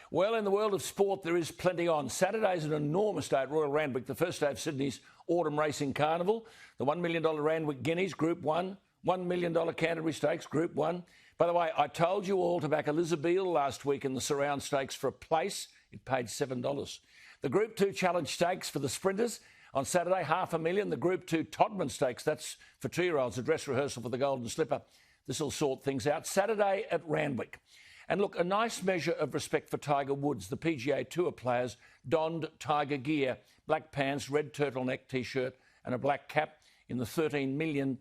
Well, in the world of sport, there is plenty on. Saturday's an enormous day at Royal Randwick, the first day of Sydney's autumn racing carnival. The $1 million Randwick Guineas, Group 1. $1 million Canterbury Stakes, Group 1. By the way, I told you all to back Elizabeth last week in the Surround Stakes for a place. It paid $7. The Group 2 Challenge Stakes for the sprinters. On Saturday, $500,000. The Group 2 Todman Stakes, that's for 2-year-olds, a dress rehearsal for the Golden Slipper. This will sort things out. Saturday at Randwick. And look, a nice measure of respect for Tiger Woods. The PGA Tour players donned Tiger gear, black pants, red turtleneck T-shirt and a black cap in the $13 million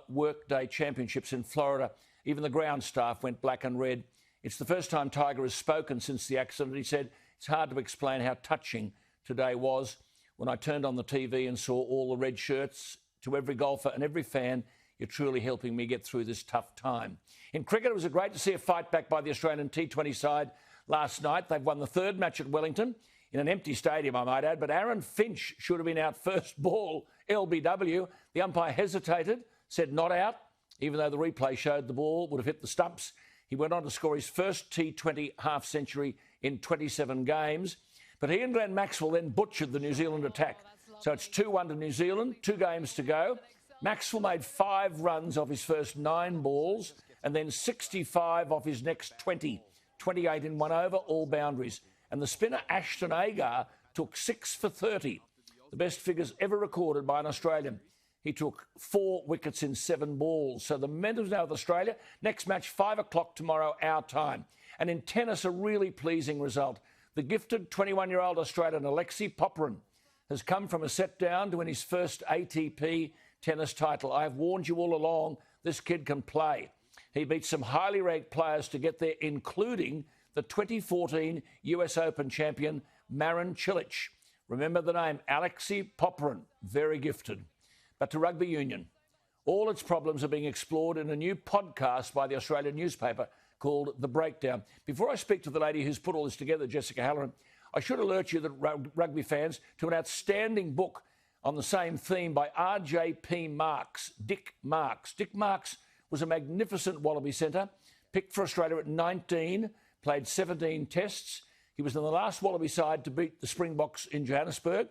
Workday Championships in Florida. Even the ground staff went black and red. It's the first time Tiger has spoken since the accident. He said, it's hard to explain how touching today was when I turned on the TV and saw all the red shirts. To every golfer and every fan, you're truly helping me get through this tough time. In cricket, it was great to see a fight back by the Australian T20 side last night. They've won the third match at Wellington in an empty stadium, I might add, but Aaron Finch should have been out first ball, LBW. The umpire hesitated, said not out, even though the replay showed the ball would have hit the stumps. He went on to score his first T20 half-century in 27 games. But he and Glenn Maxwell then butchered the New Zealand attack. So it's 2-1 to New Zealand, 2 games to go. Maxwell made 5 runs off his first 9 balls and then 65 off his next 20. 28 in 1 over, all boundaries. And the spinner Ashton Agar took 6 for 30, the best figures ever recorded by an Australian. He took 4 wickets in 7 balls. So the momentum's now with Australia. Next match, 5 o'clock tomorrow, our time. And in tennis, a really pleasing result. The gifted 21-year-old Australian Alexei Popyrin has come from a set down to win his first ATP tennis title. I've warned you all along, this kid can play. He beat some highly ranked players to get there, including the 2014 US Open champion, Marin Cilic. Remember the name, Alexei Popyrin, very gifted. But to rugby union, all its problems are being explored in a new podcast by the Australian newspaper called The Breakdown. Before I speak to the lady who's put all this together, Jessica Halloran, I should alert you that rugby fans to an outstanding book on the same theme by RJP Marks, Dick Marks. Dick Marks was a magnificent Wallaby centre, picked for Australia at 19, played 17 tests. He was in the last Wallaby side to beat the Springboks in Johannesburg.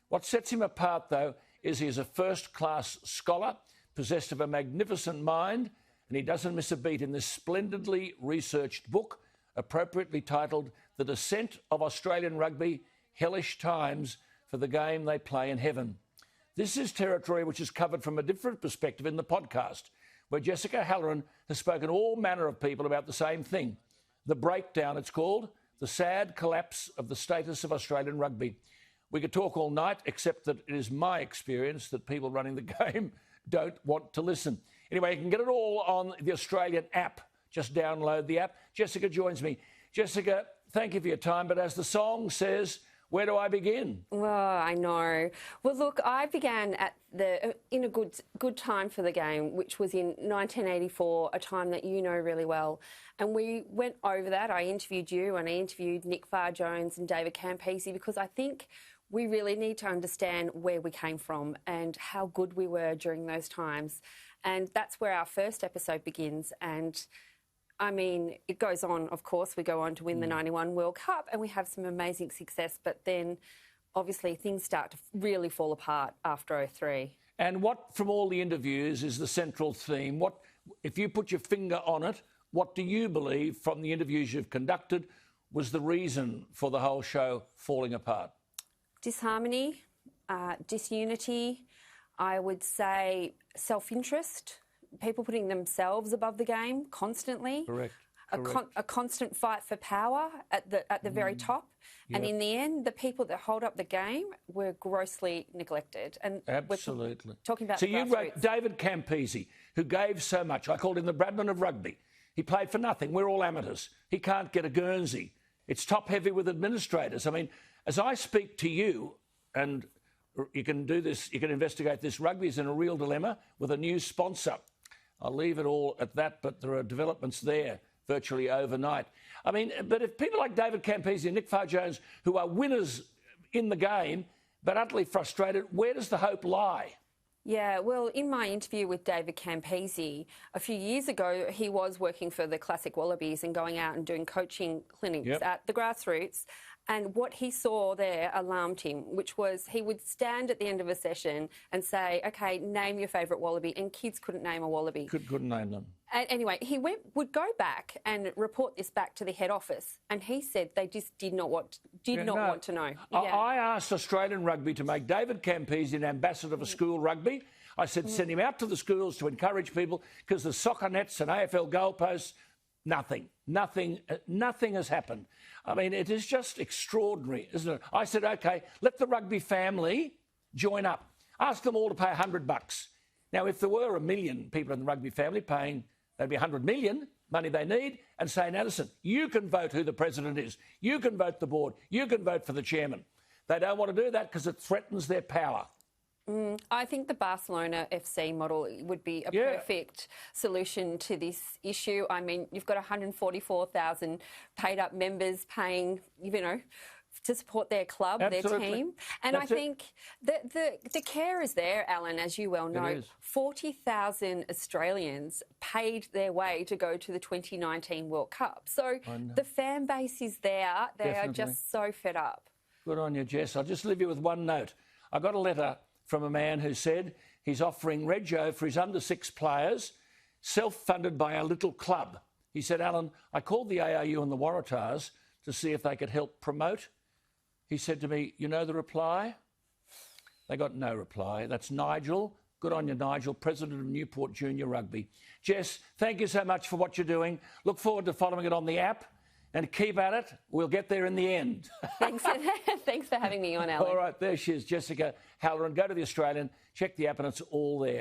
What sets him apart, though, is he is a first-class scholar, possessed of a magnificent mind, and he doesn't miss a beat in this splendidly researched book, appropriately titled The Descent of Australian Rugby, Hellish Times for the Game They Play in Heaven. This is territory which is covered from a different perspective in the podcast, where Jessica Halloran has spoken to all manner of people about the same thing. The Breakdown, it's called, the sad collapse of the status of Australian rugby. We could talk all night, except that it is my experience that people running the game don't want to listen. Anyway, you can get it all on the Australian app. Just download the app. Jessica joins me. Jessica, thank you for your time, but as the song says, where do I begin? Well, I know. Well, look, I began in a good time for the game, which was in 1984, a time that you know really well. And we went over that. I interviewed you and I interviewed Nick Farr-Jones and David Campese because I think we really need to understand where we came from and how good we were during those times. And that's where our first episode begins. And I mean, it goes on, of course. We go on to win the 91 World Cup and we have some amazing success. But then, obviously, things start to really fall apart after 03. And what, from all the interviews, is the central theme? What, if you put your finger on it, what do you believe, from the interviews you've conducted, was the reason for the whole show falling apart? Disharmony, disunity, I would say self-interest, people putting themselves above the game constantly. Correct. A constant fight for power at the very top. Yep. And in the end, the people that hold up the game were grossly neglected. And absolutely. We're talking about so you wrote David Campese, who gave so much. I called him the Bradman of rugby. He played for nothing. We're all amateurs. He can't get a Guernsey. It's top-heavy with administrators. I mean, as I speak to you, and you can do this, you can investigate this, rugby is in a real dilemma with a new sponsor. I'll leave it all at that, but there are developments there virtually overnight. I mean, but if people like David Campese and Nick Farr-Jones, who are winners in the game, but utterly frustrated, where does the hope lie? Yeah, well, in my interview with David Campese a few years ago, he was working for the Classic Wallabies and going out and doing coaching clinics at the grassroots. And what he saw there alarmed him, which was he would stand at the end of a session and say, OK, name your favourite wallaby. And kids couldn't name a wallaby. Couldn't name them. And anyway, he would go back and report this back to the head office. And he said they just did not want to know. I asked Australian Rugby to make David Campese an ambassador for school rugby. I said send him out to the schools to encourage people, because the soccer nets and AFL goalposts, nothing has happened. I mean, it is just extraordinary, isn't it? I said, OK, let the rugby family join up. Ask them all to pay $100. Now, if there were 1 million people in the rugby family paying, that'd be 100 million, money they need, and say, now, listen, you can vote who the president is. You can vote the board. You can vote for the chairman. They don't want to do that because it threatens their power. I think the Barcelona FC model would be a perfect solution to this issue. I mean, you've got 144,000 paid-up members paying, to support their club, their team. And I think the care is there, Alan, as you well know. 40,000 Australians paid their way to go to the 2019 World Cup. So the fan base is there. They are just so fed up. Good on you, Jess. I'll just leave you with one note. I got a letter from a man who said he's offering Rego for his under-6 players, self-funded by a little club. He said, Alan, I called the ARU and the Waratahs to see if they could help promote. He said to me, you know the reply? They got no reply. That's Nigel. Good on you, Nigel, president of Newport Junior Rugby. Jess, thank you so much for what you're doing. Look forward to following it on the app. And keep at it. We'll get there in the end. Thanks for having me on, Alan. All right, there she is, Jessica Halloran. Go to the Australian, check the app, and it's all there.